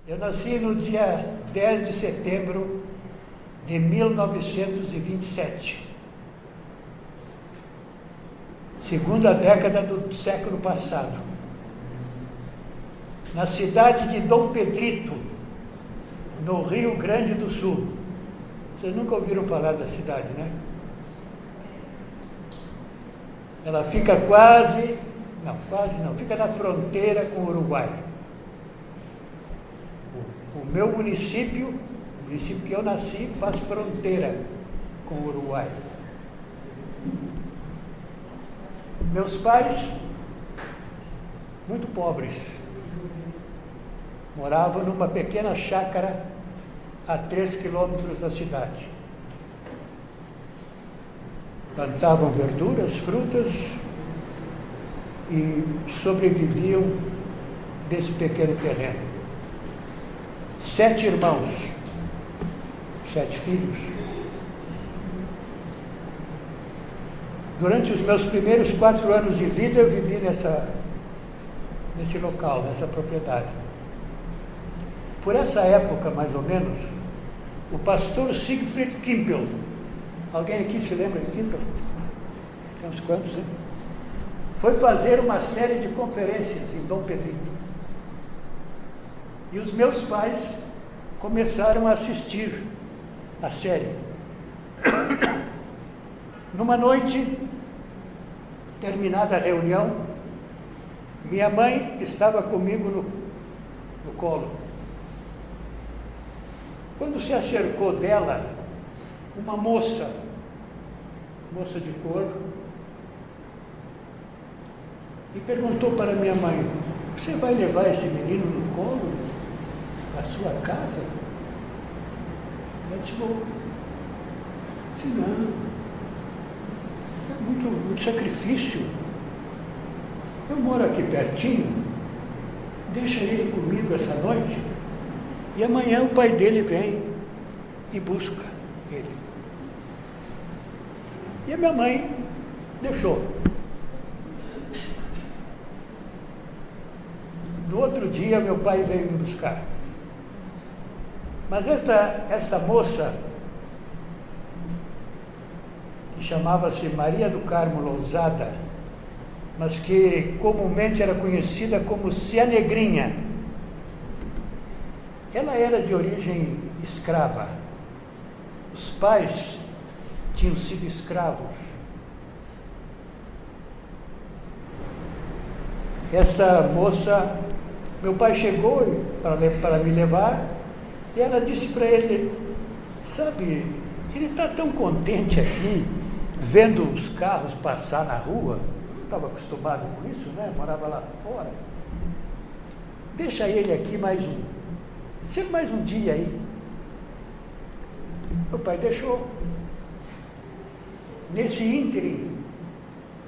Eu nasci no dia 10 de setembro de 1927, segunda década do século passado, na cidade de Dom Pedrito, no Rio Grande do Sul. Vocês nunca ouviram falar da cidade, né? Ela fica fica na fronteira com o Uruguai. O meu município, o município que eu nasci, faz fronteira com o Uruguai. Meus pais, muito pobres, moravam numa pequena chácara a 3 quilômetros da cidade. Plantavam verduras, frutas e sobreviviam desse pequeno terreno. 7 irmãos, 7 filhos. Durante os meus primeiros 4 anos de vida, eu vivi nesse local, nessa propriedade. Por essa época, mais ou menos, o pastor Siegfried Kimpel, alguém aqui se lembra de Kimpel? Tem uns quantos, hein? Foi fazer uma série de conferências em Dom Pedrito. E os meus pais começaram a assistir a série. Numa noite, terminada a reunião, minha mãe estava comigo no colo. Quando se acercou dela, uma moça de cor, e perguntou para minha mãe: você vai levar esse menino no colo à sua casa? Ela disse: vou. Disse: não, é muito sacrifício. Eu moro aqui pertinho, deixa ele comigo essa noite, e amanhã o pai dele vem e busca ele. E a minha mãe deixou. No outro dia, meu pai veio me buscar. Mas esta moça, que chamava-se Maria do Carmo Lousada, mas que comumente era conhecida como Cia Negrinha, ela era de origem escrava. Os pais tinham sido escravos. Esta moça, meu pai chegou para me levar, e ela disse para ele: sabe, ele está tão contente aqui, vendo os carros passar na rua. Eu estava acostumado com isso, né? Morava lá fora. Deixa ele aqui mais um dia aí. Meu pai deixou. Nesse ínterim,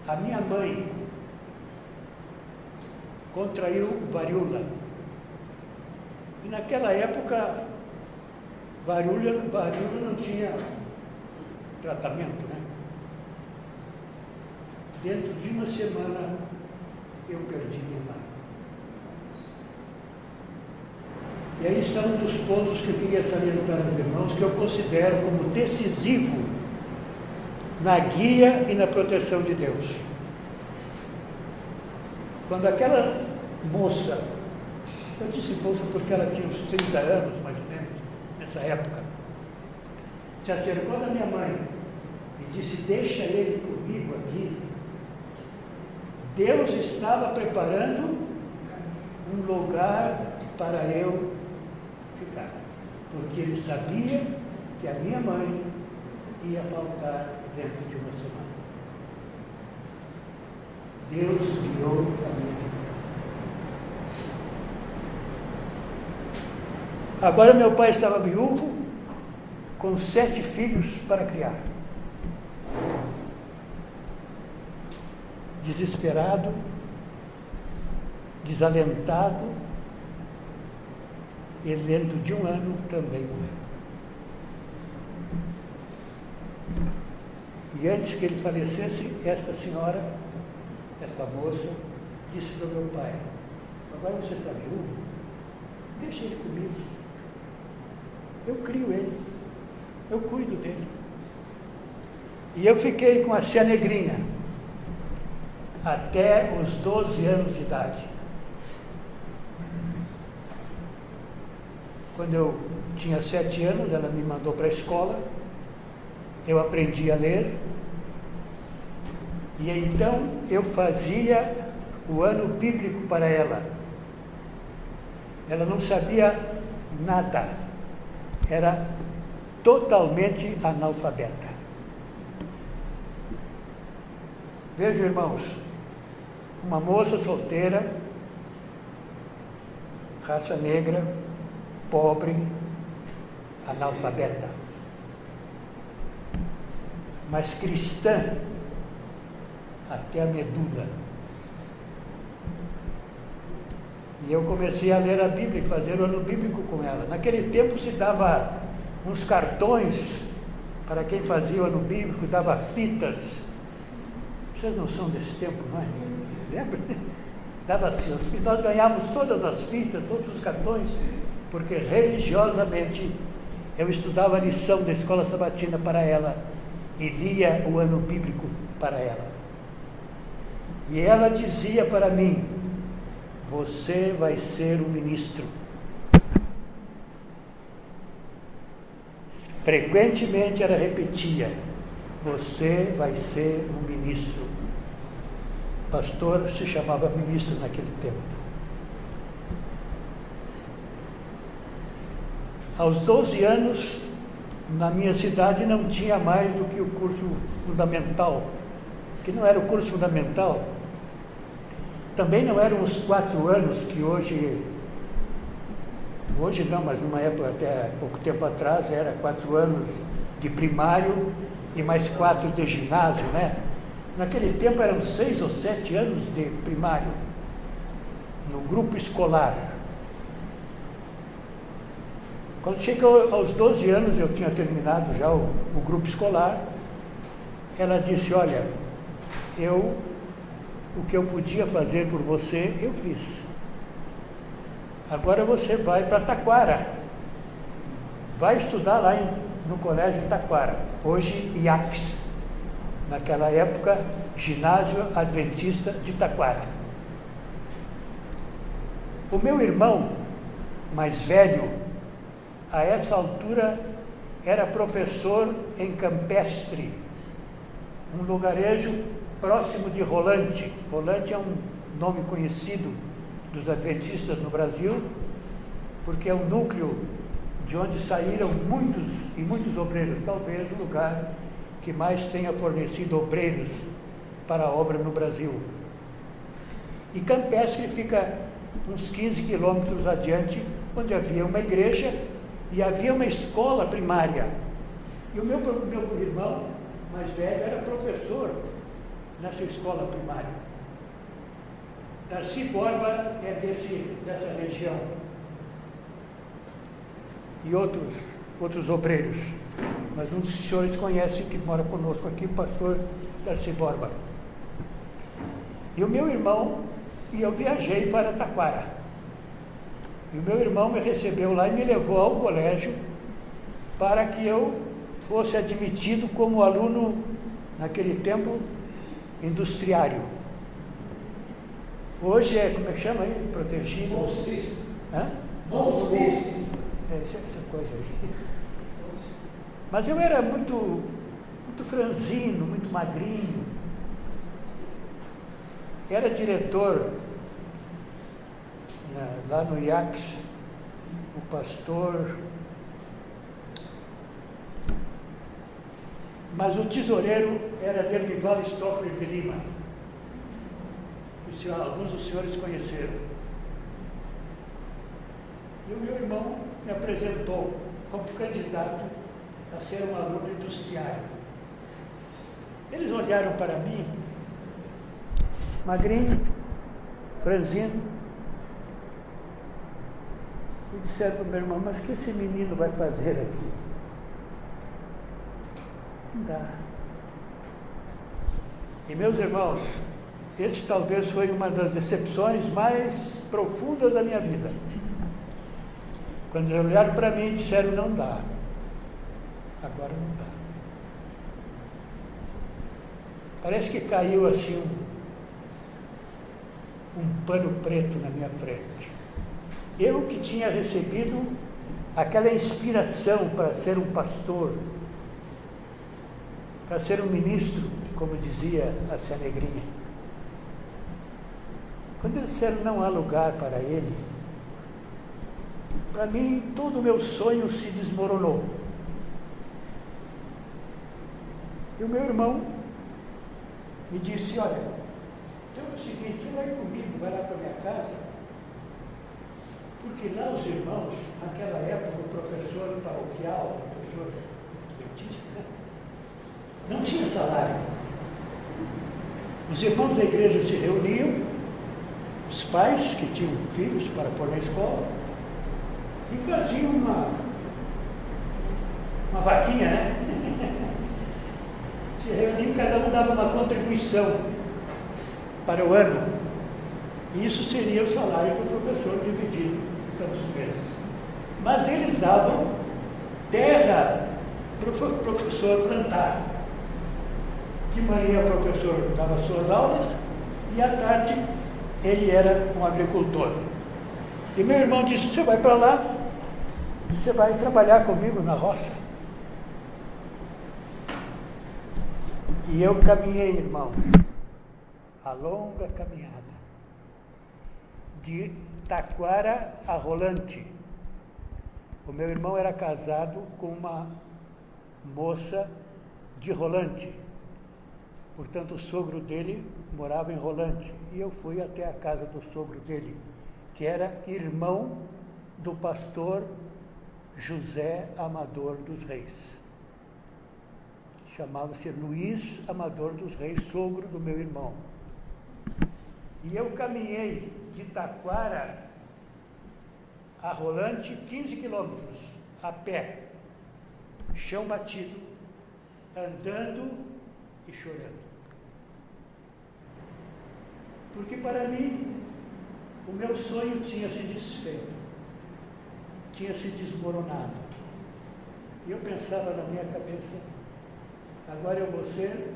a minha mãe contraiu varíola. E naquela época, varíola não tinha tratamento, né? Dentro de uma semana, eu perdi minha mãe. E aí está um dos pontos que eu queria salientar aos irmãos, que eu considero como decisivo na guia e na proteção de Deus. Quando aquela moça, eu disse moça porque ela tinha uns 30 anos, mais ou menos, nessa época, se acercou da minha mãe e disse: deixa ele comigo aqui, Deus estava preparando um lugar para eu ficar, porque ele sabia que a minha mãe ia faltar dentro de uma semana. Deus guiou a minha vida. Agora meu pai estava viúvo, com 7 filhos para criar. Desesperado, desalentado, e dentro de um ano também morreu. E antes que ele falecesse, esta senhora, esta moça, disse para o meu pai: agora você está viúvo, deixa ele comigo. Eu crio ele, eu cuido dele. E eu fiquei com a tia Negrinha até os 12 anos de idade. Quando eu tinha 7 anos, ela me mandou para a escola, eu aprendi a ler, e então eu fazia o ano bíblico para ela. Ela não sabia nada, era totalmente analfabeta. Vejam, irmãos, uma moça solteira, raça negra, pobre, analfabeta, mas cristã até a medula. E eu comecei a ler a Bíblia e fazer o ano bíblico com ela. Naquele tempo se dava uns cartões para quem fazia o ano bíblico, dava fitas. Vocês não são desse tempo, não é? Lembra? Dava assim, nós ganhávamos todas as fitas, todos os cartões, porque religiosamente eu estudava a lição da escola sabatina para ela e lia o ano bíblico para ela. E ela dizia para mim: você vai ser um ministro. Frequentemente ela repetia: você vai ser um ministro. Pastor se chamava ministro naquele tempo. Aos 12 anos, na minha cidade não tinha mais do que o curso fundamental, que não era o curso fundamental. Também não eram os 4 anos que hoje não, mas numa época, até pouco tempo atrás, era 4 anos de primário e mais 4 de ginásio, né? Naquele tempo eram 6 ou 7 anos de primário, no grupo escolar. Quando chegou aos 12 anos, eu tinha terminado já o grupo escolar, ela disse: olha, o que eu podia fazer por você, eu fiz. Agora você vai para Taquara, vai estudar lá no colégio Taquara, hoje IAPS, naquela época, Ginásio Adventista de Taquara. O meu irmão mais velho, a essa altura, era professor em Campestre, um lugarejo próximo de Rolante. Rolante é um nome conhecido dos adventistas no Brasil, porque é um núcleo de onde saíram muitos obreiros, talvez o lugar que mais tenha fornecido obreiros para a obra no Brasil. E Campestre fica uns 15 quilômetros adiante, onde havia uma igreja e havia uma escola primária. E o meu irmão mais velho era professor nessa escola primária. Darcy Borba é dessa região. E outros obreiros. Mas um dos senhores conhece, que mora conosco aqui, o pastor Darcy Borba. E o meu irmão, e eu viajei para Taquara. E o meu irmão me recebeu lá e me levou ao colégio para que eu fosse admitido como aluno, naquele tempo, industriário. Hoje é, como é que chama aí? Protegido? Bolsista. Hã? Bolsista. Essa coisa aí. Mas eu era muito franzino, muito magrinho. Era diretor, lá no IACS, o pastor... Mas o tesoureiro era Dermival Stoffler de Lima. Alguns dos senhores conheceram. E o meu irmão me apresentou como candidato a ser um aluno industriário. Eles olharam para mim, magrinho, franzino, e disseram para o meu irmão: mas o que esse menino vai fazer aqui? Não dá. E meus irmãos, esse talvez foi uma das decepções mais profundas da minha vida. Quando eles olharam para mim e disseram, não dá. Agora não dá. Parece que caiu assim um pano preto na minha frente. Eu que tinha recebido aquela inspiração para ser um pastor, para ser um ministro, como dizia a Cia Negrinha. Quando eles disseram não há lugar para ele, para mim todo o meu sonho se desmoronou. E o meu irmão me disse, olha, então é o seguinte, você vai comigo, vai lá para minha casa, porque lá os irmãos, naquela época, o professor paroquial, o professor adventista, né, não tinha salário. Os irmãos da igreja se reuniam, os pais que tinham filhos para pôr na escola, e faziam uma vaquinha, né? Se reuniam, cada um dava uma contribuição para o ano. E isso seria o salário do professor dividido em tantos meses. Mas eles davam terra para o professor plantar. De manhã o professor dava suas aulas e à tarde ele era um agricultor. E meu irmão disse, você vai para lá e você vai trabalhar comigo na roça. E eu caminhei, irmão, a longa caminhada, de Taquara a Rolante. O meu irmão era casado com uma moça de Rolante. Portanto, o sogro dele morava em Rolante. E eu fui até a casa do sogro dele, que era irmão do pastor José Amador dos Reis. Chamava-se Luiz Amador dos Reis, sogro do meu irmão. E eu caminhei de Taquara a Rolante 15 quilômetros, a pé, chão batido, andando e chorando. Porque para mim, o meu sonho tinha se desfeito, tinha se desmoronado. E eu pensava na minha cabeça, agora eu vou ser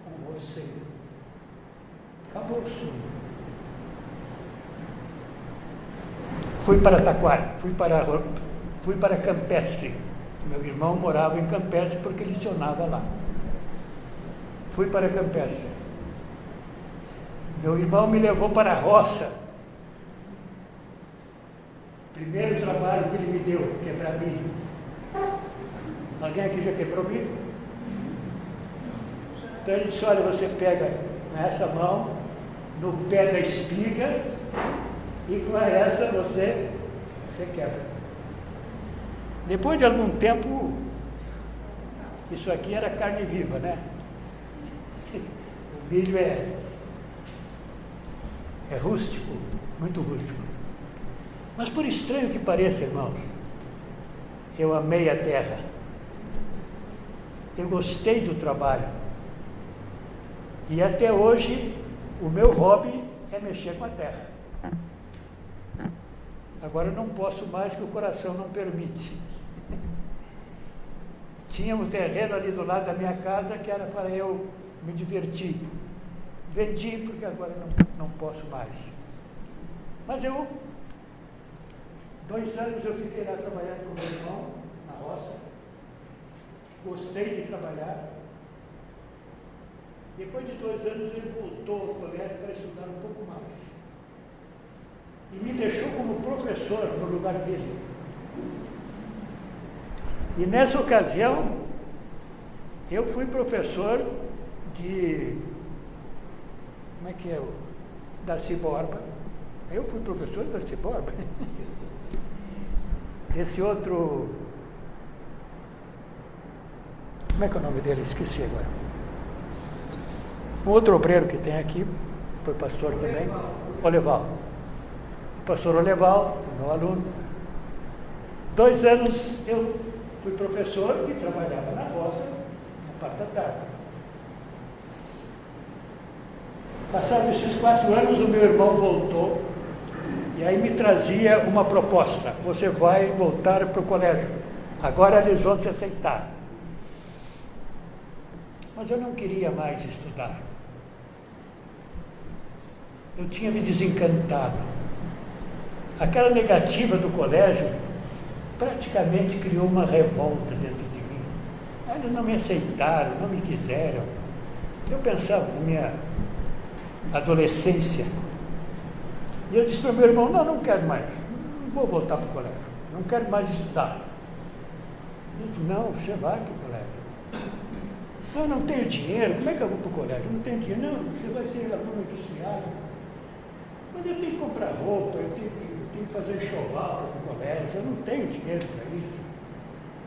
um roceiro. Acabou o sonho. Fui para Taquara, fui para Campestre. Meu irmão morava em Campestre porque lecionava lá. Fui para Campestre. Meu irmão me levou para a roça. Primeiro trabalho que ele me deu, quebrar milho. Alguém aqui já quebrou milho? Então ele disse, olha, você pega nessa mão, no pé da espiga, e com essa você quebra. Depois de algum tempo, isso aqui era carne viva, né? O milho é rústico, muito rústico. Mas por estranho que pareça, irmãos, eu amei a terra. Eu gostei do trabalho. E até hoje, o meu hobby é mexer com a terra. Agora eu não posso mais, que o coração não permite. Tinha um terreno ali do lado da minha casa que era para eu me divertir. Vendi porque agora não posso mais. Mas 2 anos eu fiquei lá trabalhando com meu irmão, na roça. Gostei de trabalhar. Depois de 2 anos ele voltou ao colégio para estudar um pouco mais. E me deixou como professor no lugar dele. E nessa ocasião, eu fui professor de... Como é que é? O Darcy Borba. Eu fui professor de Darcy Borba. Esse outro... Como é que é o nome dele? Esqueci agora. Um outro obreiro que tem aqui, foi pastor também, Oleval. O pastor Oleval, meu aluno. 2 anos eu fui professor e trabalhava na roça, na parte da tarde. Passados esses 4 anos, o meu irmão voltou E aí me trazia uma proposta: você vai voltar para o colégio, agora eles vão te aceitar. Mas eu não queria mais estudar. Eu tinha me desencantado. Aquela negativa do colégio praticamente criou uma revolta dentro de mim. Eles não me aceitaram, não me quiseram. Eu pensava na minha adolescência. E eu disse para o meu irmão: não quero mais, não vou voltar para o colégio, não quero mais estudar. Ele disse: não, você vai para o colégio. Não tenho dinheiro, como é que eu vou para o colégio? Não tenho dinheiro, não, você vai ser aluno industrial. Mas eu tenho que comprar roupa, eu tenho que fazer enxoval para o colégio, eu não tenho dinheiro para isso.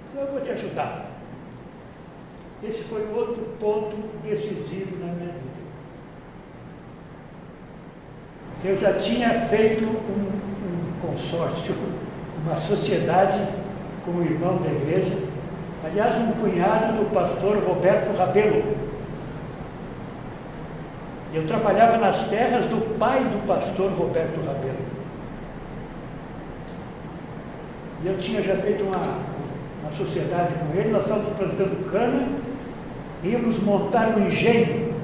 Então eu vou te ajudar. Esse foi o outro ponto decisivo na minha vida. Eu já tinha feito um consórcio, uma sociedade com o irmão da igreja, aliás, um cunhado do pastor Roberto Rabelo. Eu trabalhava nas terras do pai do pastor Roberto Rabelo. E eu tinha já feito uma sociedade com ele, nós estávamos plantando cana, íamos montar um engenho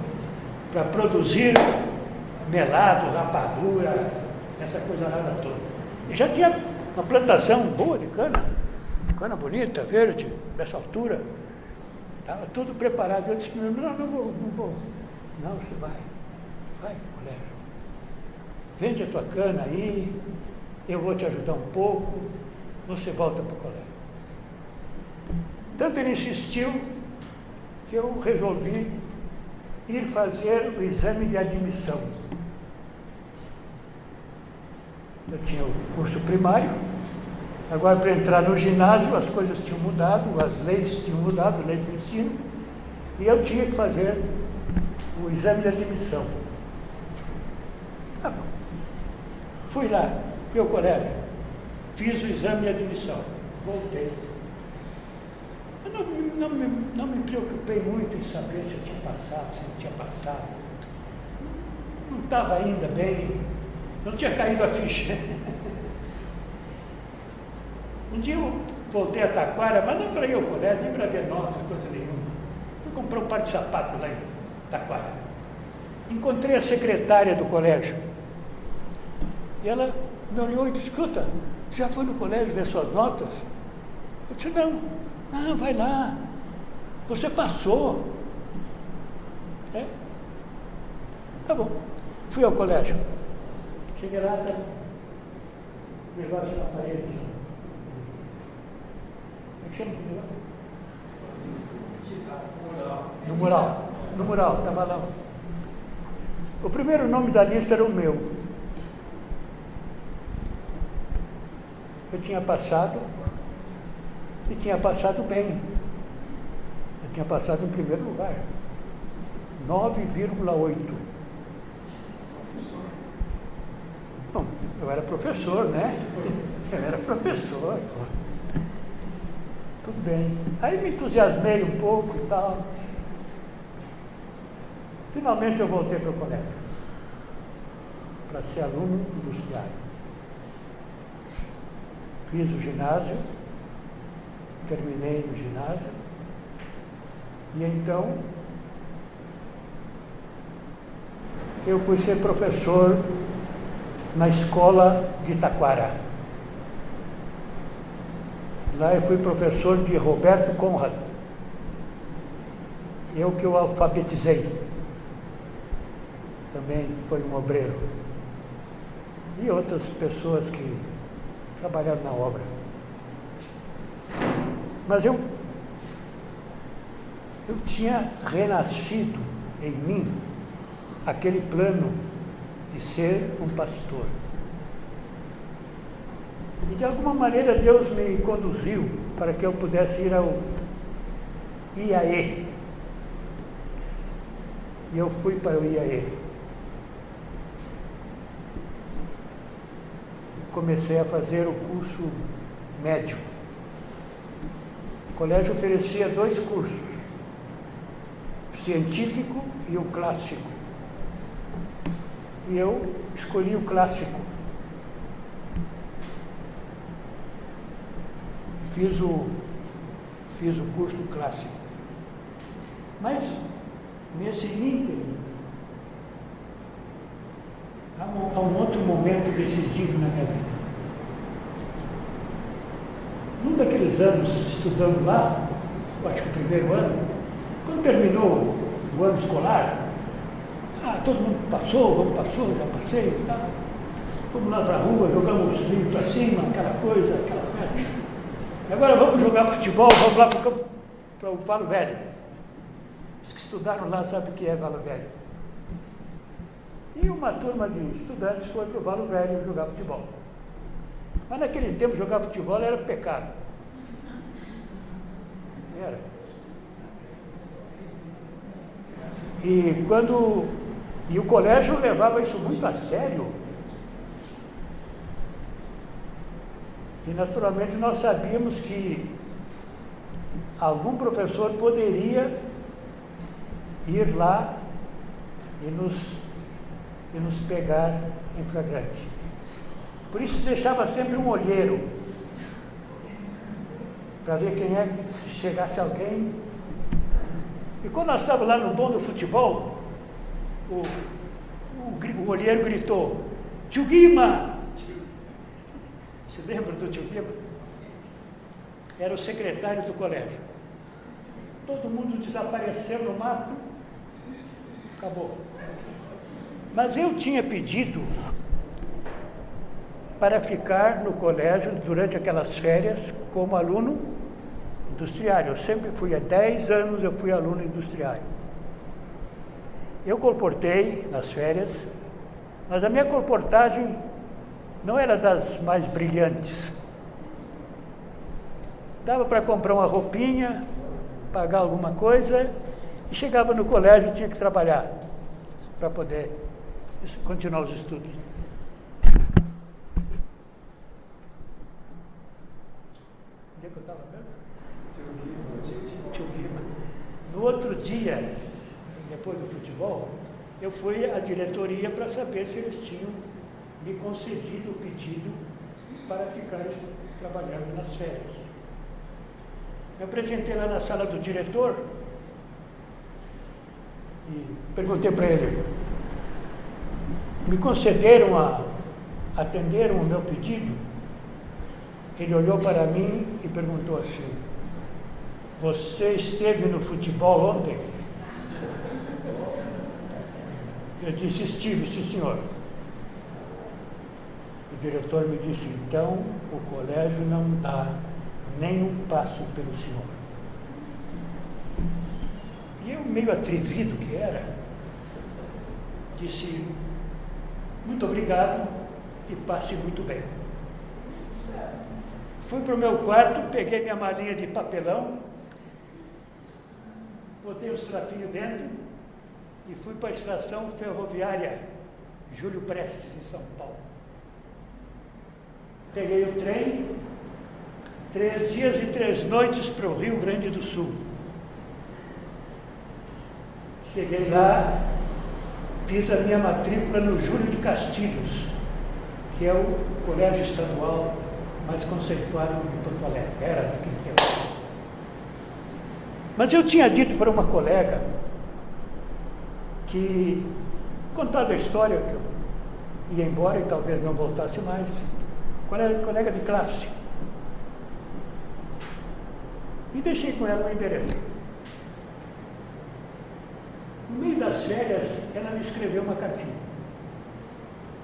para produzir melado, rapadura, essa coisa nada toda. E já tinha uma plantação boa de cana bonita, verde, dessa altura. Estava tudo preparado. Eu disse: não vou. Não, você vai para o colégio. Vende a tua cana aí, eu vou te ajudar um pouco, você volta para o colégio. Tanto ele insistiu que eu resolvi ir fazer o exame de admissão. Eu tinha o curso primário, agora para entrar no ginásio as coisas tinham mudado, as leis tinham mudado, leis do ensino, e eu tinha que fazer o exame de admissão. Tá bom. Fui lá, fui ao colégio, fiz o exame de admissão, voltei. Eu não me preocupei muito em saber se eu tinha passado, se não tinha passado. Não estava ainda bem, não tinha caído a ficha. Um dia eu voltei a Taquara, mas não para ir ao colégio, nem para ver notas, coisa nenhuma. Fui comprar um par de sapatos lá em Taquara. Encontrei a secretária do colégio. E ela me olhou e disse: escuta, já foi no colégio ver suas notas? Eu disse: não. Ah, vai lá. Você passou. É? Tá bom. Fui ao colégio. Cheguei lá, tá o negócio na parede. Como é que chama o negócio? No mural, estava lá. O primeiro nome da lista era o meu. Eu tinha passado, e tinha passado bem. Eu tinha passado em primeiro lugar. 9,8. Bom, eu era professor, né? Eu era professor. Tudo bem. Aí me entusiasmei um pouco e tal. Finalmente eu voltei para o colégio, para ser aluno industrial. Fiz o ginásio, terminei o ginásio, e então eu fui ser professor na escola de Taquara. Lá eu fui professor de Roberto Conrad, eu que o alfabetizei, também foi um obreiro, e outras pessoas que trabalharam na obra. Mas eu tinha renascido em mim aquele plano de ser um pastor. E de alguma maneira Deus me conduziu para que eu pudesse ir ao IAE. E eu fui para o IAE. E comecei a fazer o curso médio. O colégio oferecia 2 cursos, o científico e o clássico. E eu escolhi o clássico. fiz o curso clássico. Mas, nesse ínterim, há um outro momento decisivo na minha vida. Num daqueles anos estudando lá, acho que o primeiro ano, quando terminou o ano escolar, todo mundo passou, já passei e tal. Fomos lá para a rua, jogamos os livros para cima, aquela coisa, aquela festa. Agora vamos jogar futebol, vamos lá para o Valo Velho. Os que estudaram lá sabem o que é Valo Velho. E uma turma de estudantes foi para o Valo Velho jogar futebol. Mas naquele tempo jogar futebol era pecado. Era. E o colégio levava isso muito a sério. E naturalmente nós sabíamos que algum professor poderia ir lá e nos pegar em flagrante. Por isso deixava sempre um olheiro, para ver quem é que, se chegasse alguém. E quando nós estávamos lá no bom do futebol, o olheiro gritou: "Tio Guima!" Você lembra do tio Guima? Era o secretário do colégio. Todo mundo desapareceu no mato, acabou. Mas eu tinha pedido para ficar no colégio durante aquelas férias como aluno industriário. Eu sempre fui, há 10 anos eu fui aluno industriário. Eu colportei nas férias, mas a minha colportagem não era das mais brilhantes. Dava para comprar uma roupinha, pagar alguma coisa, e chegava no colégio e tinha que trabalhar para poder continuar os estudos. Onde é que eu estava mesmo? Tio Guima. No outro dia, depois do futebol, eu fui à diretoria para saber se eles tinham me concedido o pedido para ficar trabalhando nas férias. Eu apresentei lá na sala do diretor e perguntei para ele: me concederam atenderam o meu pedido? Ele olhou para mim e perguntou assim: "Você esteve no futebol ontem?" Eu disse: "Estive, sim, senhor." O diretor me disse: "Então o colégio não dá nem um passo pelo senhor." E eu, meio atrevido que era, disse: "Muito obrigado e passe muito bem." Fui para o meu quarto, peguei minha malinha de papelão, botei os trapinhos dentro e fui para a estação ferroviária Júlio Prestes, em São Paulo. Peguei o trem, 3 dias e 3 noites para o Rio Grande do Sul. Cheguei lá, fiz a minha matrícula no Júlio de Castilhos, que é o colégio estadual mais conceituado de Porto Alegre. Era naquele tempo. Mas eu tinha dito para uma colega que, contado a história, que eu ia embora e talvez não voltasse mais, colega de classe, e deixei com ela o endereço. No meio das férias, ela me escreveu uma cartinha.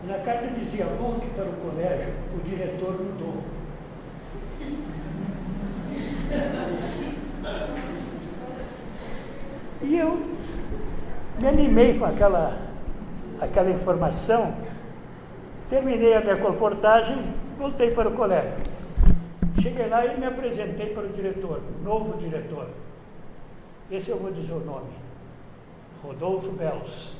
E na carta dizia: "Volte para o colégio, o diretor mudou." E eu me animei com aquela informação, terminei a minha colportagem, voltei para o colégio. Cheguei lá e me apresentei para o diretor, novo diretor. Esse eu vou dizer o nome: Rodolfo Belos.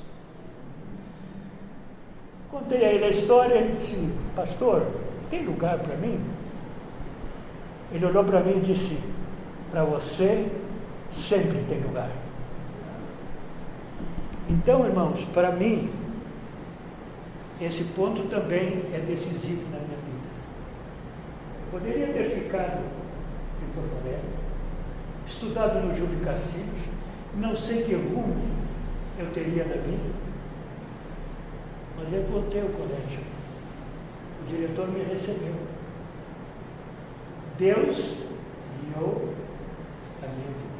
Contei a ele a história e ele disse: "Pastor, tem lugar para mim?" Ele olhou para mim e disse: "Para você sempre tem lugar." Então, irmãos, para mim, esse ponto também é decisivo na minha vida. Eu poderia ter ficado Porto Alegre, estudado no Júlio Castilhos, não sei que rumo eu teria na vida, mas eu voltei ao colégio. O diretor me recebeu. Deus guiou a minha vida.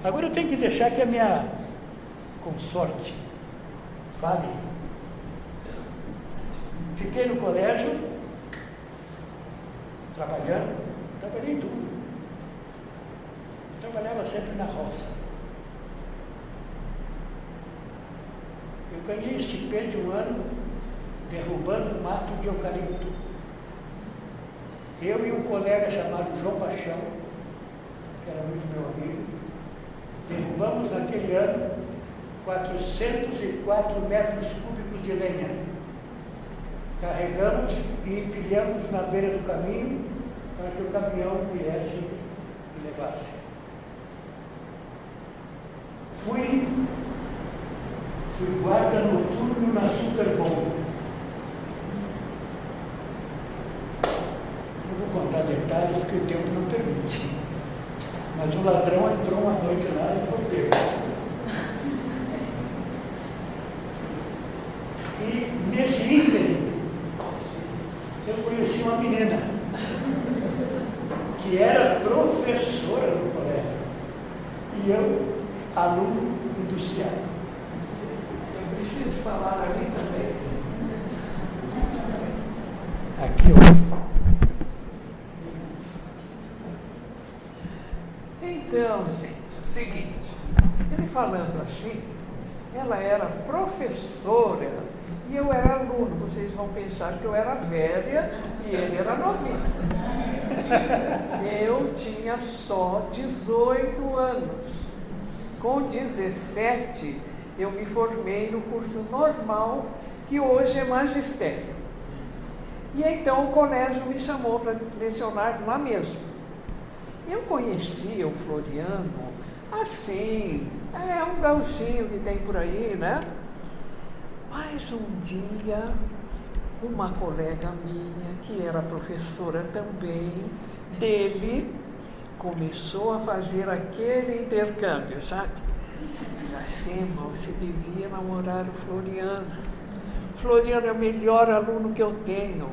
Agora eu tenho que deixar que a minha consorte fale. Fiquei no colégio, trabalhei em tudo. Trabalhava sempre na roça. Eu ganhei estipêndio um ano derrubando mato de eucalipto. Eu e um colega chamado João Paixão, que era muito meu amigo, derrubamos naquele ano 404 metros cúbicos de lenha. Carregamos e empilhamos na beira do caminho para que o caminhão viesse e levasse. Fui guarda noturno na Superbom. Não vou contar detalhes porque o tempo não permite. Mas o ladrão entrou uma noite lá e foi pego. E nesse ínterim, eu conheci uma menina que era professora no colégio e eu, aluno industrial. Eu preciso falar ali também. Aqui, ó. Então, gente, é o seguinte, ele falando assim, ela era professora e eu era aluno. Vocês vão pensar que eu era velha e ele era novinho. Eu tinha só 18 anos. Com 17, eu me formei no curso normal, que hoje é magistério. E então o colégio me chamou para lecionar lá mesmo. Eu conhecia o Floriano, assim, é um gauchinho que tem por aí, né? Mas um dia, uma colega minha, que era professora também, dele, começou a fazer aquele intercâmbio, sabe? Assim, você devia namorar o Floriano. Floriano é o melhor aluno que eu tenho.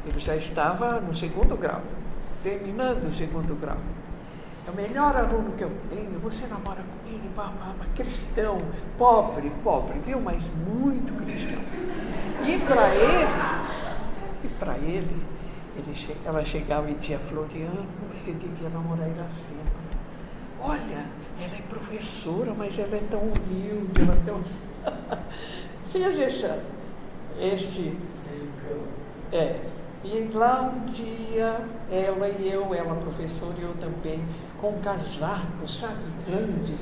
Ele já estava no 2º grau, terminando o 2º grau. É o melhor aluno que eu tenho, você namora com ele, cristão, pobre, viu? Mas muito cristão. E para ele, ela chegava e dizia, Floriano, você devia namorar Iracema. Olha, ela é professora, mas ela é tão humilde, ela é tão... Fiz E lá um dia, ela professora e eu também, com casacos, sabe, grandes,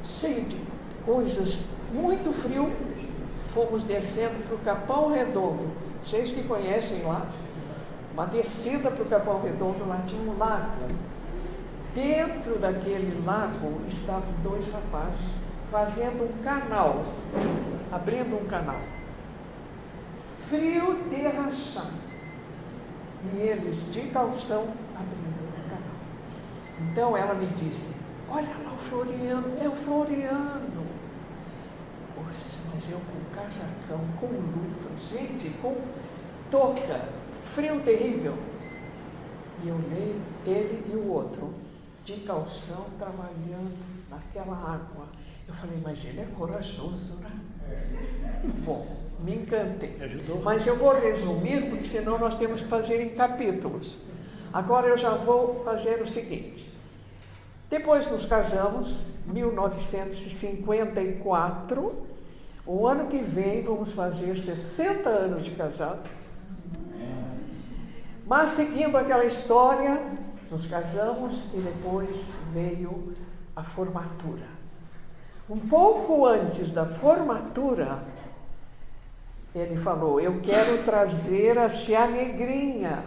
cheio de coisas, muito frio, fomos descendo para o Capão Redondo. Vocês que conhecem lá, uma descida para o Capão Redondo, lá tinha um lago. Dentro daquele lago estavam 2 rapazes fazendo um canal, abrindo um canal. Frio de rachar. E eles, de calção, abrindo o canal. Então ela me disse, olha lá o Floriano, é o Floriano. Poxa, mas eu com casacão, com luva, gente, com touca, frio terrível. E eu olhei ele e o outro, de calção, trabalhando naquela água. Eu falei, mas ele é corajoso, né? Bom, me encantei. Ajudou. Mas eu vou resumir, porque senão nós temos que fazer em capítulos. Agora eu já vou fazer o seguinte. Depois nos casamos, 1954. O ano que vem vamos fazer 60 anos de casado. Mas seguindo aquela história, nos casamos e depois veio a formatura. Um pouco antes da formatura, ele falou, eu quero trazer a Tia Negrinha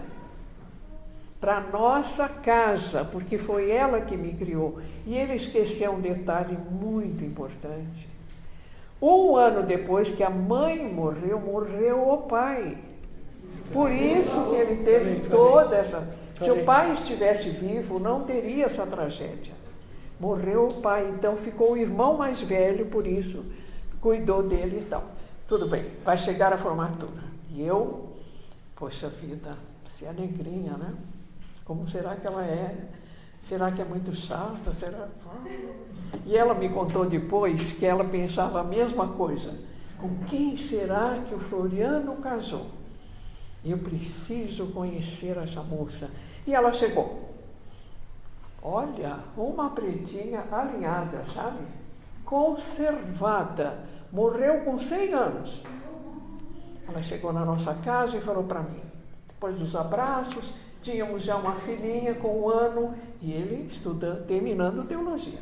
para nossa casa, porque foi ela que me criou. E ele esqueceu um detalhe muito importante. Um ano depois que a mãe morreu, morreu o pai. Por isso que ele teve toda essa Se o pai estivesse vivo, não teria essa tragédia. Morreu o pai, então ficou o irmão mais velho, por isso cuidou dele e tal. Tudo bem, vai chegar a formatura. E eu, poxa vida, se é negrinha, né? Como será que ela é? Será que é muito chata? Será? E ela me contou depois que ela pensava a mesma coisa. Com quem será que o Floriano casou? Eu preciso conhecer essa moça. E ela chegou. Olha, uma pretinha alinhada, sabe? Conservada. Morreu com 100 anos. Ela chegou na nossa casa e falou para mim. Depois dos abraços, tínhamos já uma filhinha com 1 ano e ele estudando, terminando teologia.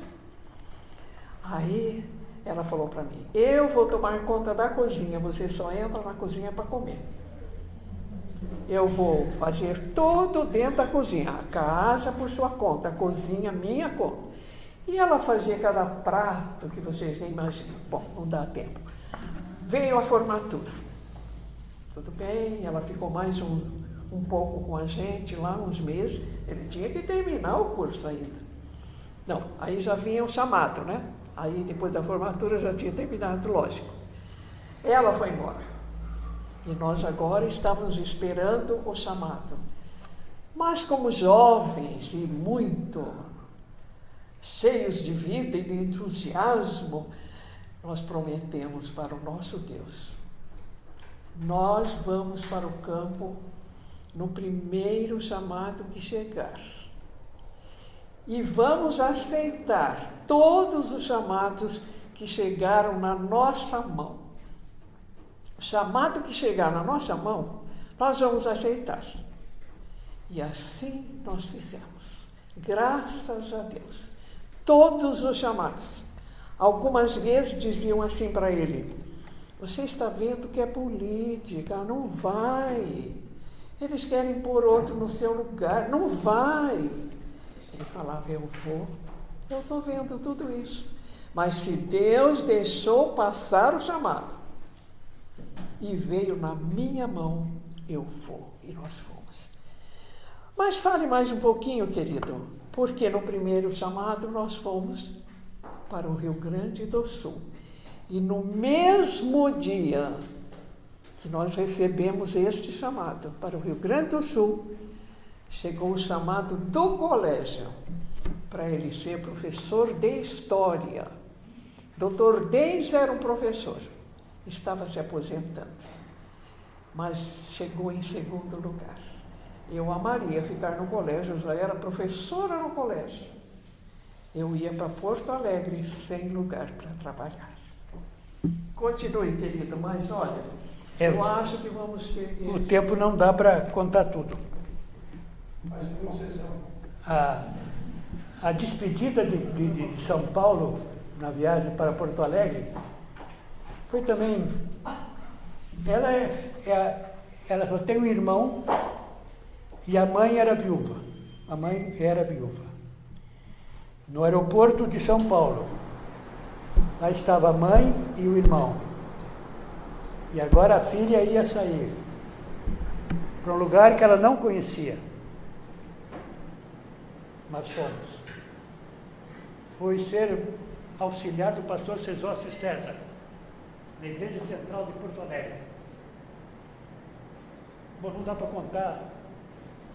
Aí ela falou para mim, eu vou tomar conta da cozinha, você só entra na cozinha para comer. Eu vou fazer tudo dentro da cozinha, a casa por sua conta, a cozinha minha conta. E ela fazia cada prato que vocês nem imaginam. Bom, não dá tempo. Veio a formatura. Tudo bem, ela ficou mais um pouco com a gente lá, uns meses. Ele tinha que terminar o curso ainda. Não, aí já vinha o chamado, né? Aí depois da formatura já tinha terminado, lógico. Ela foi embora. E nós agora estávamos esperando o chamado. Mas como jovens e muito cheios de vida e de entusiasmo, nós prometemos para o nosso Deus. Nós vamos para o campo no primeiro chamado que chegar. E vamos aceitar todos os chamados que chegaram na nossa mão. O chamado que chegar na nossa mão, nós vamos aceitar. E assim nós fizemos. Graças a Deus. Todos os chamados. Algumas vezes diziam assim para ele, você está vendo que é política, não vai. Eles querem pôr outro no seu lugar, não vai. Ele falava, eu vou. Eu estou vendo tudo isso. Mas se Deus deixou passar o chamado e veio na minha mão, eu vou. E nós fomos. Mas fale mais um pouquinho, querido, porque no primeiro chamado nós fomos para o Rio Grande do Sul. E no mesmo dia que nós recebemos este chamado para o Rio Grande do Sul, chegou o chamado do colégio para ele ser professor de História. Dr. Deis era um professor, estava se aposentando, mas chegou em segundo lugar. Eu amaria ficar no colégio, eu já era professora no colégio. Eu ia para Porto Alegre sem lugar para trabalhar. Continue, querido, mas olha, eu acho que vamos ter... O tempo não dá para contar tudo. Mas concessão. A despedida de São Paulo na viagem para Porto Alegre foi também... Ela só tem um irmão e a mãe era viúva. A mãe era viúva. No aeroporto de São Paulo, lá estava a mãe e o irmão. E agora a filha ia sair para um lugar que ela não conhecia. Mas fomos. Foi ser auxiliar do pastor Cesócio César, na Igreja Central de Porto Alegre. Bom, não dá para contar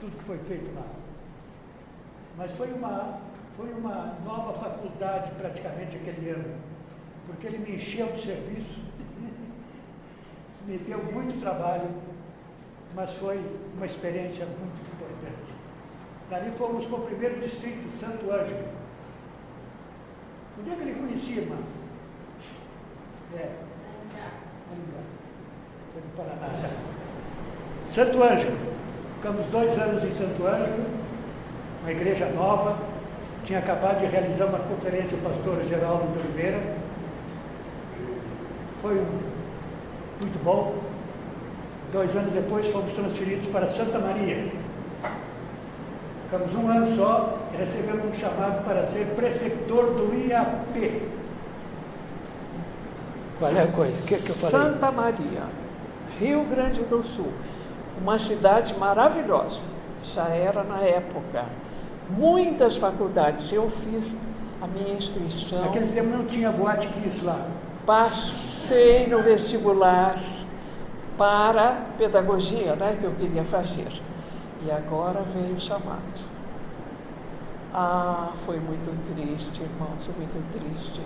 tudo que foi feito lá. Mas foi uma nova faculdade praticamente aquele ano, porque ele me encheu de serviço, me deu muito trabalho, mas foi uma experiência muito importante. Dali fomos para o primeiro distrito, Santo Ângelo. Onde é que ele conhecia, irmã? Foi no Paraná já. Santo Ângelo. Ficamos 2 anos em Santo Ângelo, uma igreja nova. Tinha acabado de realizar uma conferência o pastor Geraldo de Oliveira. Foi muito bom. 2 anos depois fomos transferidos para Santa Maria. Ficamos 1 ano só e recebemos um chamado para ser preceptor do IAP. Qual é a coisa? O que eu falei? Santa Maria, Rio Grande do Sul. Uma cidade maravilhosa, já era na época. Muitas faculdades, eu fiz a minha inscrição. Naquele tempo não tinha boate que isso lá. Passei no vestibular para pedagogia, né, que eu queria fazer. E agora veio o chamado. Ah, foi muito triste, irmãos, foi muito triste.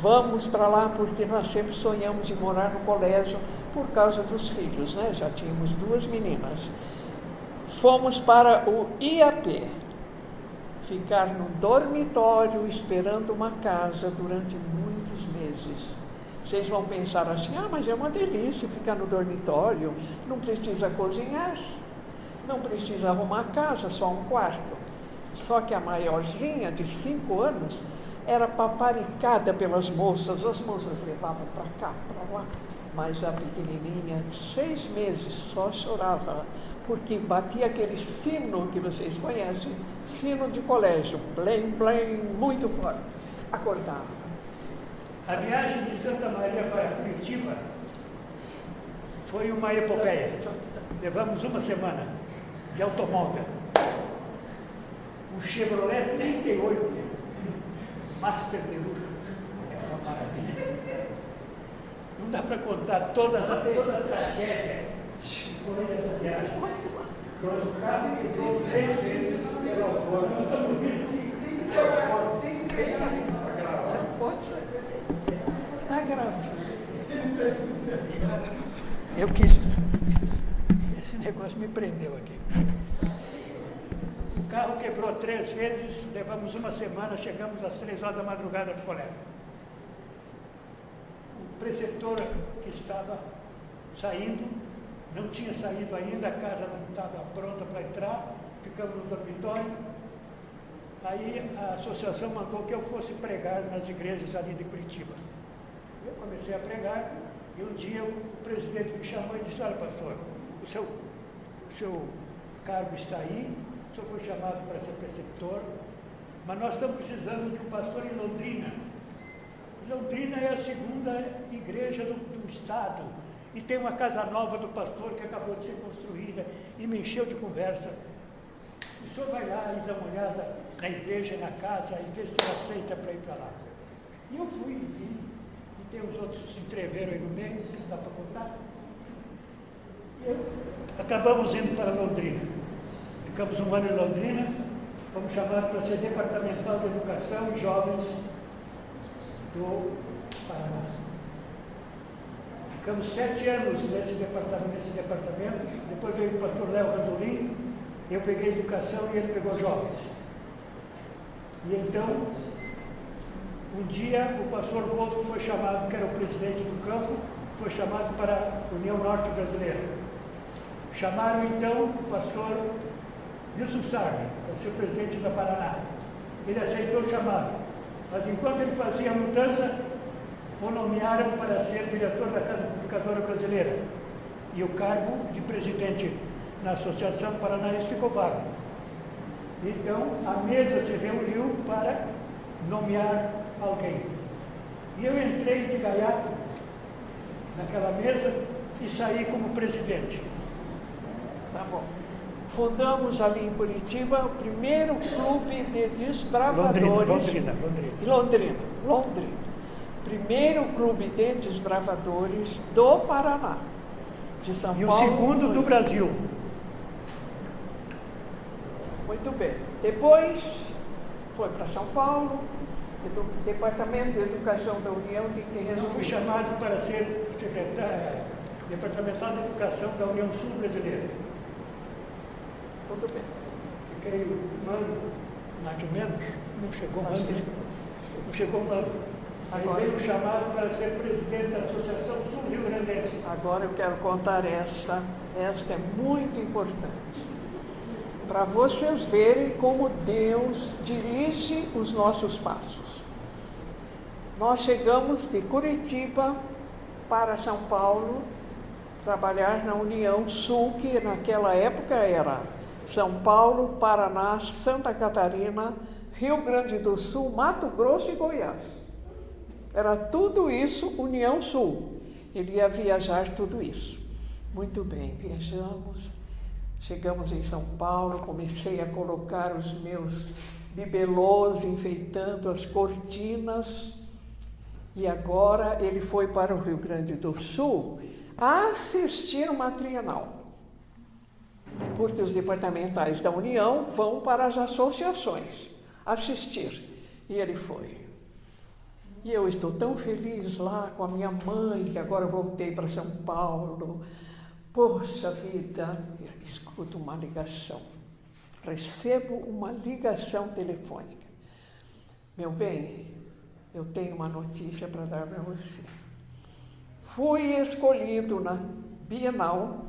Vamos para lá porque nós sempre sonhamos em morar no colégio por causa dos filhos, né? Já tínhamos 2 meninas. Fomos para o IAP, ficar num dormitório esperando uma casa durante muitos meses. Vocês vão pensar assim, mas é uma delícia ficar no dormitório, não precisa cozinhar, não precisa arrumar a casa, só um quarto. Só que a maiorzinha, de 5 anos, era paparicada pelas moças, as moças levavam para cá, para lá, mas a pequenininha, 6 meses, só chorava, porque batia aquele sino que vocês conhecem, sino de colégio, blém, blém, muito forte, acordava. A viagem de Santa Maria para Curitiba foi uma epopeia. Levamos uma semana de automóvel. Um Chevrolet 38, Master de luxo. É uma maravilha. Não dá para contar toda a tragédia que foi essa viagem. Quando o carro quebrou 3 vezes pela fora. Nós estamos vindo aqui. Está gravando. Eu quis. Esse negócio me prendeu aqui. O carro quebrou 3 vezes, levamos uma semana, chegamos às 3 horas da madrugada do colégio. O preceptor que estava saindo, não tinha saído ainda, a casa não estava pronta para entrar, ficamos no dormitório. Aí a associação mandou que eu fosse pregar nas igrejas ali de Curitiba. Eu comecei a pregar e um dia o presidente me chamou e disse, olha pastor, o seu cargo está aí, o senhor foi chamado para ser preceptor, mas nós estamos precisando de um pastor em Londrina. E Londrina é a 2ª igreja do estado e tem uma casa nova do pastor que acabou de ser construída e me encheu de conversa. O senhor vai lá e dá uma olhada na igreja, na casa, e vê se o senhor aceita para ir para lá. E eu fui, e tem os outros que se inscreveram aí no meio, não dá para contar. Acabamos indo para Londrina. Ficamos 1 ano em Londrina, fomos chamados para ser departamental de educação e jovens do Paraná. Ficamos 7 anos nesse departamento, depois veio o pastor Léo Ranzolin, eu peguei educação e ele pegou jovens. E então, um dia o pastor Wolf foi chamado, que era o presidente do campo, foi chamado para a União Norte Brasileira. Chamaram então o pastor Wilson Sarne, para ser presidente da Paraná. Ele aceitou o chamado, mas enquanto ele fazia a mudança, o nomearam para ser diretor da Casa Publicadora Brasileira. E o cargo de presidente na Associação Paranaense ficou vago. Então, a mesa se reuniu para nomear alguém. E eu entrei de gaiato naquela mesa e saí como presidente. Tá bom. Fundamos ali em Curitiba o primeiro clube de desbravadores. Londrina. Primeiro clube de desbravadores do Paraná. De São E Paulo. E o segundo do Brasil. Muito bem. Depois foi para São Paulo, Departamento de Educação da União de que Eu fui chamado para ser secretário departamental de Educação da União Sul Brasileira. Tudo bem. Fiquei 1 ano, mais ou menos, não chegou um ano. Não chegou um ano. Aí veio chamado para ser presidente da Associação Sul-Rio-Grandense. Agora eu quero contar esta é muito importante. Para vocês verem como Deus dirige os nossos passos. Nós chegamos de Curitiba para São Paulo, trabalhar na União Sul, que naquela época era São Paulo, Paraná, Santa Catarina, Rio Grande do Sul, Mato Grosso e Goiás. Era tudo isso União Sul. Ele ia viajar tudo isso. Muito bem, viajamos. Chegamos em São Paulo, comecei a colocar os meus bibelôs, enfeitando as cortinas, e agora ele foi para o Rio Grande do Sul assistir uma trienal, porque os departamentais da União vão para as associações assistir, e ele foi. E eu estou tão feliz lá com a minha mãe, que agora voltei para São Paulo. Poxa vida, escuto uma ligação, recebo uma ligação telefônica. Meu bem, eu tenho uma notícia para dar para você. Fui escolhido na Bienal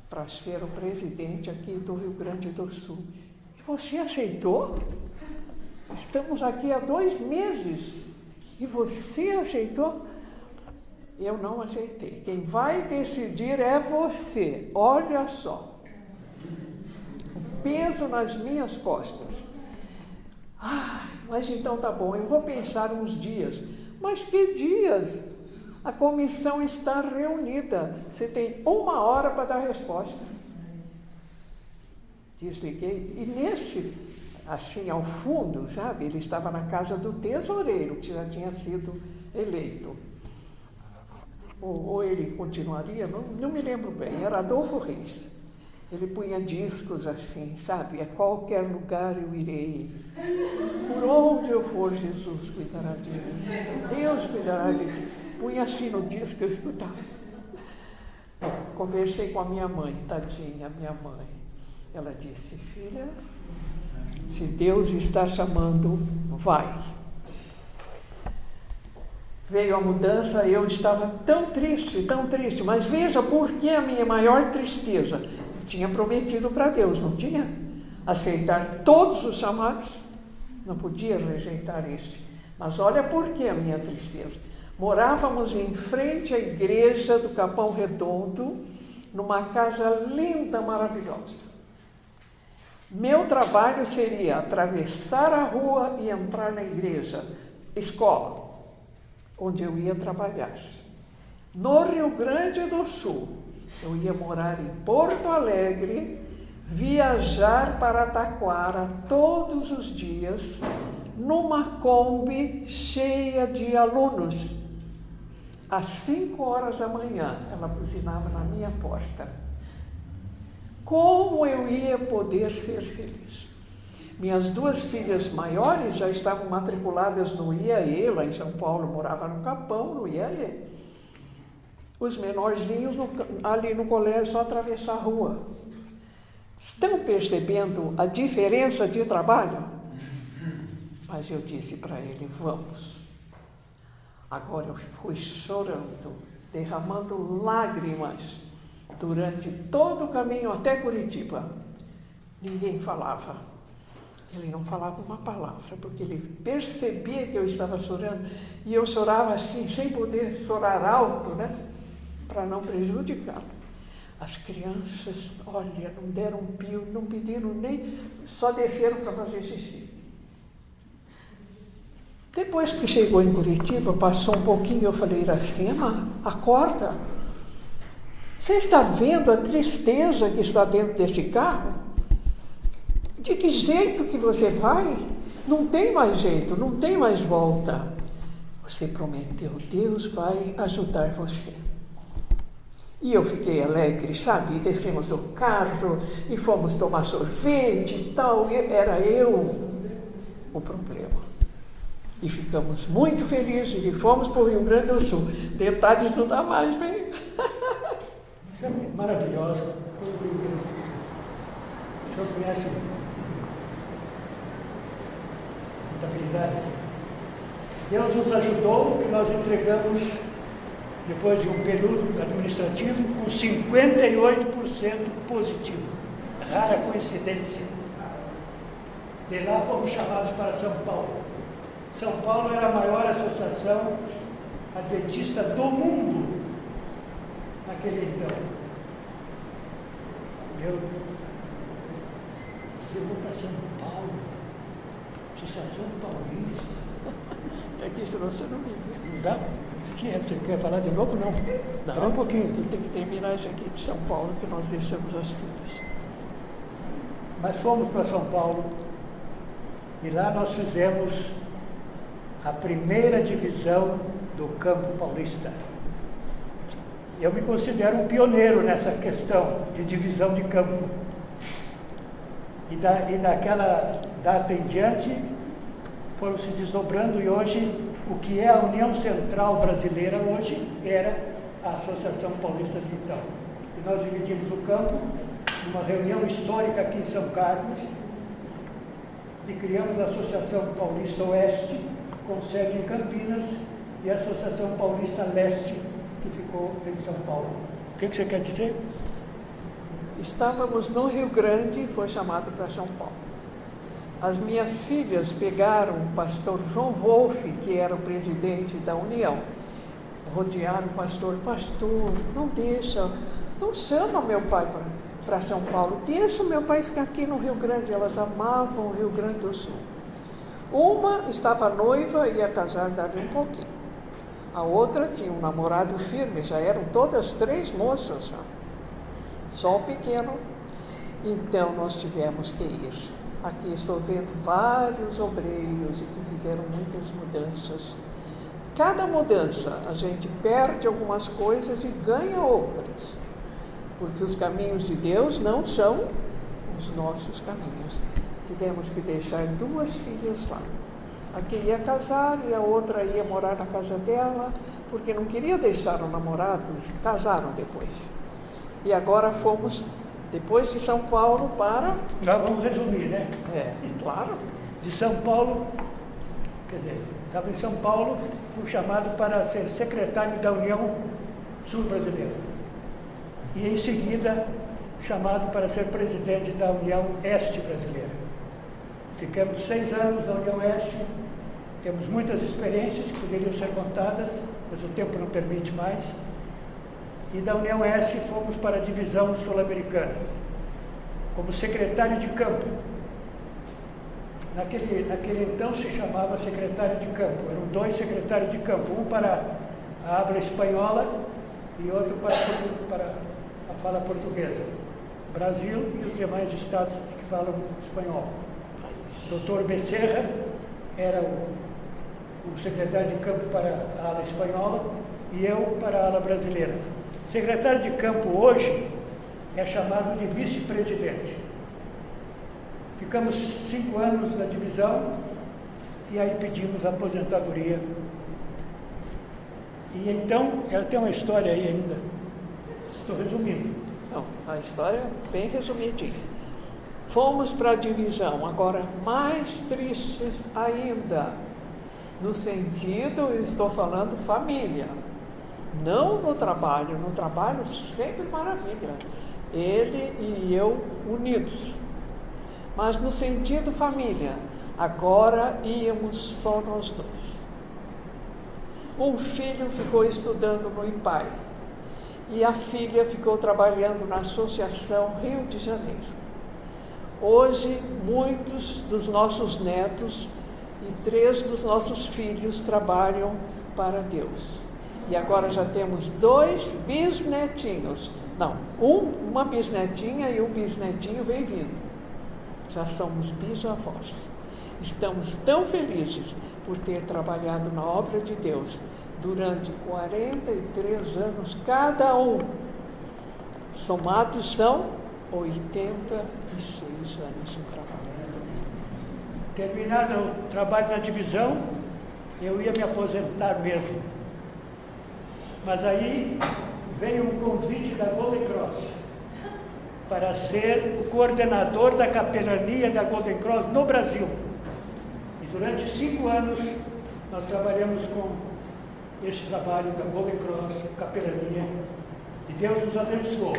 para ser o presidente aqui do Rio Grande do Sul. E você aceitou? Estamos aqui há 2 meses e você aceitou? Eu não aceitei. Quem vai decidir é você. Olha só. O peso nas minhas costas. Mas então tá bom, eu vou pensar uns dias. Mas que dias? A comissão está reunida. Você tem 1 hora para dar resposta. Desliguei. E nesse, assim ao fundo, sabe, ele estava na casa do tesoureiro, que já tinha sido eleito. Ou ele continuaria, não me lembro bem, era Adolfo Reis. Ele punha discos assim, sabe, a qualquer lugar eu irei. Por onde eu for, Jesus cuidará de mim. Deus cuidará de ti. Punha assim no disco, eu escutava. Conversei com a minha mãe, tadinha, minha mãe. Ela disse, filha, se Deus está chamando, vai. Veio a mudança, eu estava tão triste, mas veja por que a minha maior tristeza. Eu tinha prometido para Deus, não tinha? Aceitar todos os chamados, não podia rejeitar esse. Mas olha por que a minha tristeza. Morávamos em frente à igreja do Capão Redondo, numa casa linda, maravilhosa. Meu trabalho seria atravessar a rua e entrar na igreja, escola, onde eu ia trabalhar. No Rio Grande do Sul, eu ia morar em Porto Alegre, viajar para Taquara todos os dias, numa Kombi cheia de alunos. Às 5 horas da manhã, ela buzinava na minha porta. Como eu ia poder ser feliz? Minhas 2 filhas maiores já estavam matriculadas no IAE, lá em São Paulo, morava no Capão, no IAE. Os menorzinhos ali no colégio, só atravessar a rua. Estão percebendo a diferença de trabalho? Mas eu disse para ele, vamos. Agora eu fui chorando, derramando lágrimas durante todo o caminho até Curitiba. Ninguém falava. Ele não falava uma palavra, porque ele percebia que eu estava chorando, e eu chorava assim, sem poder chorar alto, né? Para não prejudicá-lo. As crianças, olha, não deram um pio, não pediram nem, só desceram para fazer xixi. Depois que chegou em Curitiba, passou um pouquinho, eu falei, Iracema, acorda. Você está vendo a tristeza que está dentro desse carro? De que jeito que você vai? Não tem mais jeito, não tem mais volta. Você prometeu, Deus vai ajudar você. E eu fiquei alegre, sabe? E descemos do carro e fomos tomar sorvete e tal. E era eu o problema. E ficamos muito felizes e fomos para o Rio Grande do Sul. Detalhes não dá mais, bem. Maravilhosa. O senhor conhece contabilidade? Deus nos ajudou, que nós entregamos, depois de um período administrativo, com 58% positivo. Rara coincidência. De lá fomos chamados para São Paulo. São Paulo era a maior associação adventista do mundo naquele então. Eu vou para São Paulo, Associação Paulista. Aqui isso você não me viu. Não dá? Você quer falar de novo? Não. Não, Só um pouquinho. Você tem que terminar isso aqui de São Paulo, que nós deixamos as filhas. Mas fomos para São Paulo e lá nós fizemos a primeira divisão do campo paulista. Eu me considero um pioneiro nessa questão de divisão de campo. E daquela data em diante, foram se desdobrando e hoje, o que é a União Central Brasileira hoje, era a Associação Paulista de então. E nós dividimos o campo numa reunião histórica aqui em São Carlos e criamos a Associação Paulista Oeste, com sede em Campinas, e a Associação Paulista Leste, que ficou em São Paulo. O que você quer dizer? Estávamos no Rio Grande e foi chamado para São Paulo. As minhas filhas pegaram o pastor João Wolff, que era o presidente da União, rodearam o pastor, não deixa, não chama meu pai para São Paulo, deixa o meu pai ficar aqui no Rio Grande. Elas amavam o Rio Grande do Sul. Uma estava noiva e ia casar dali um pouquinho. A outra tinha um namorado firme, já eram todas 3 moças, já. Só o pequeno. Então nós tivemos que ir. Aqui estou vendo vários obreiros que fizeram muitas mudanças. Cada mudança a gente perde algumas coisas e ganha outras. Porque os caminhos de Deus não são os nossos caminhos. Tivemos que deixar 2 filhas lá. A que ia casar e a outra ia morar na casa dela, porque não queria deixar o namorado, casaram depois. E agora fomos, depois de São Paulo, para... Nós vamos resumir, né? Claro. De São Paulo, quer dizer, estava em São Paulo, fui chamado para ser secretário da União Sul-Brasileira. E em seguida, chamado para ser presidente da União Este Brasileira. Ficamos 6 anos na União Oeste, temos muitas experiências que poderiam ser contadas, mas o tempo não permite mais. E da União Oeste fomos para a divisão sul-americana, como secretário de campo. Naquele então se chamava secretário de campo, eram 2 secretários de campo, um para a habla espanhola e outro para a fala portuguesa. Brasil e os demais estados que falam espanhol. Dr. Becerra era o secretário de campo para a ala espanhola e eu para a ala brasileira. Secretário de campo hoje é chamado de vice-presidente. Ficamos 5 anos na divisão e aí pedimos aposentadoria. E então, ela tem uma história aí ainda. Estou resumindo. Não, a história é bem resumidinha. Fomos para a divisão, agora mais tristes ainda, no sentido, eu estou falando família, não no trabalho sempre maravilha, ele e eu unidos, mas no sentido família, agora íamos só nós 2. Um filho ficou estudando no IPAI e a filha ficou trabalhando na Associação Rio de Janeiro. Hoje, muitos dos nossos netos e 3 dos nossos filhos trabalham para Deus. E agora já temos 2 bisnetinhos. Não, uma bisnetinha e um bisnetinho vem vindo. Já somos bisavós. Estamos tão felizes por ter trabalhado na obra de Deus durante 43 anos cada um. Somados são 86 anos de trabalho. Terminado o trabalho na divisão, eu ia me aposentar mesmo. Mas aí veio um convite da Golden Cross para ser o coordenador da capelania da Golden Cross no Brasil. E durante 5 anos nós trabalhamos com esse trabalho da Golden Cross, capelania, e Deus nos abençoou.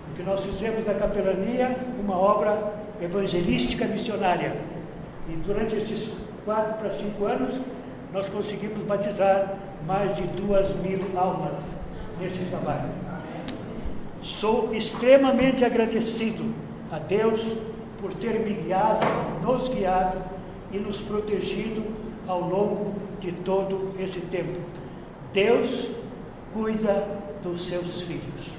Porque nós fizemos da capelania uma obra evangelística missionária. E durante esses 4 para 5 anos, nós conseguimos batizar mais de 2.000 almas nesse trabalho. Sou extremamente agradecido a Deus por ter me guiado, nos guiado e nos protegido ao longo de todo esse tempo. Deus cuida dos seus filhos.